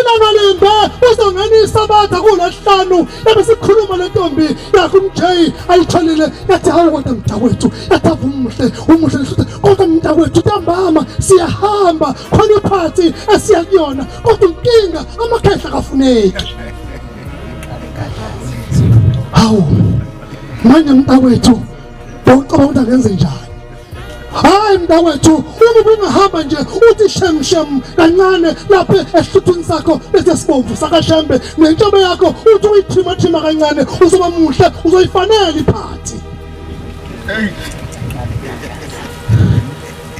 Ilanga uzongena isabatha kuLwesihlanu ebesikhuluma lentombi yakho umJ ayitholile yathi hawu kodwa mntakwethu yathi umuhle futhi kodwa mntakwethu ntambama siyahamba khona iphathi esiya kuyona kodwa inkinga amakhehla kafuneki. Hawu manje mntakwethu bawucabanga ukuthi angenze njani? Hayi mntakwethu uma ungahamba nje uthi shem kancane lapha esihluthuni sakho bese sibomvu sakashembe nentshobe yakho uthi uyiphima kancane uzoba muhle uzoyifanela iphathi.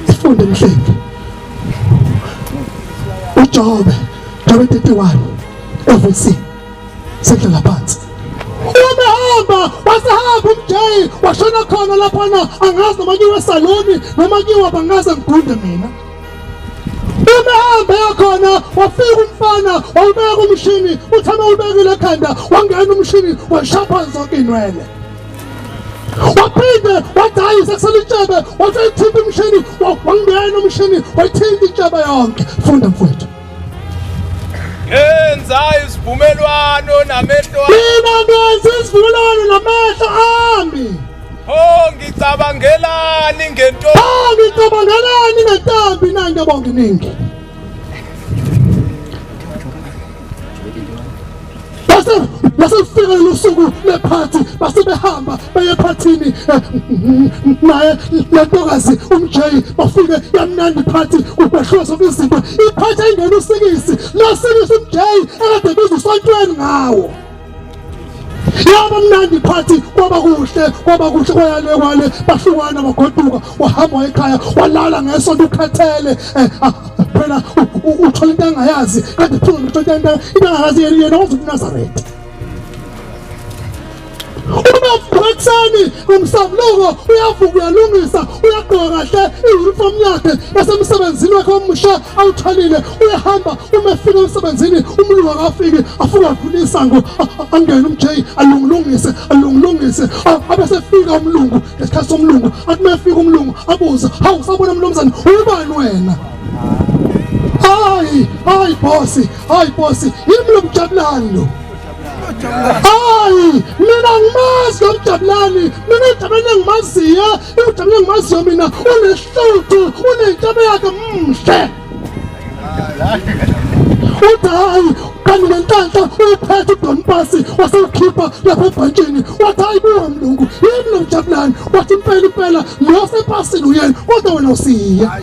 Ifunde mhleki uJobe 31 every sekudla phansi umehamba wasahamba umJ washona khona laphana angazi noma kiwe saloni noma kiwe bangaze ngigunde mina. Umehamba yakhona wafika umfana wawubeka umshini uthama ubekile ekhanda wangena umshini washapha zonke inwele. Waphinde wadayisa kusela itshebe wathitha umshini wangena umshini wayithinta itshebe yonke. Funda mfowethu. Yenza isivumelwano namehlo mina ngenza isivumelwano namehlo ami. Ngicabangelani ngento ngicabangelani ngentombi nanje bonke ningi. Basefika usuku lephathi basebehamba baye ephathini naye lentokazi umJ bafike yamnandi iphathi kubehluza zonke izinto iphathi ayingena usikisi losikisi umJ ekade bezusontweni ngawo. Yaba mnandi iphathi kwaba kuhle kwale bahlukana bagoduka wahamba ekhaya walala ngesonto ukhathele phela uthola into angayazi kade phela uthola into angayazi yena uzothi Nazareth. Uma ekuseni umsamluko uyavuka uyalungisa uyagqoka kahle i-uniform yakhe yasemsebenzini wakhe omusha awutholile uyahamba uma efika emsebenzini umlungu akafiki afuka avula isango angene umJ alungilungise abesefika umlungu ngesikhathi somlungu athi mefika umlungu abuza hawu sabona mnumzane ubani wena? Hayi bosi yimi lo Mjabulani lo. Hayi mina ngimazi uJabulani mina uJabulani engimaziyo mina unehluthu unentshabe yakhe mhle. Hayi kanti nenhlanhla uphethe uDonpasi wasewukhipha lapha ebhantshini wathi hayi buka mlungu yimi lo Mjabulani wathi impela lo sepasini uyena kodwa wena usiya.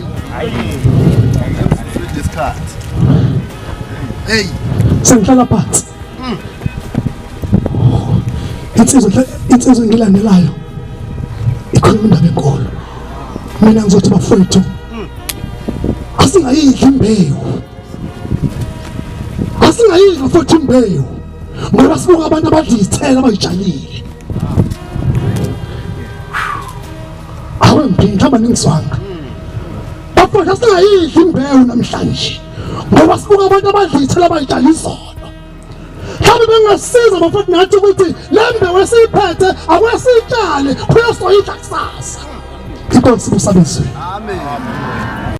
Hey sengihlala phansi insizwe ngilandelayo ikhuluma indaba enkulu. Mina ngizothi bafowethu asingayidli imbewu ngoba sibuka abantu abadla izithelo abayitshalile. Awe ngihamba ningizwanga bafowethu asingayidli imbewu namhlanje ngoba sibuka abantu abadla izithelo abayitshala izolo. Mhlawumbe bengasiza bafowethu nathi ukuthi lembe wesiphethe akwesitshale kuyosoyidla kusasa. Inkosi kusabezwe. Amen.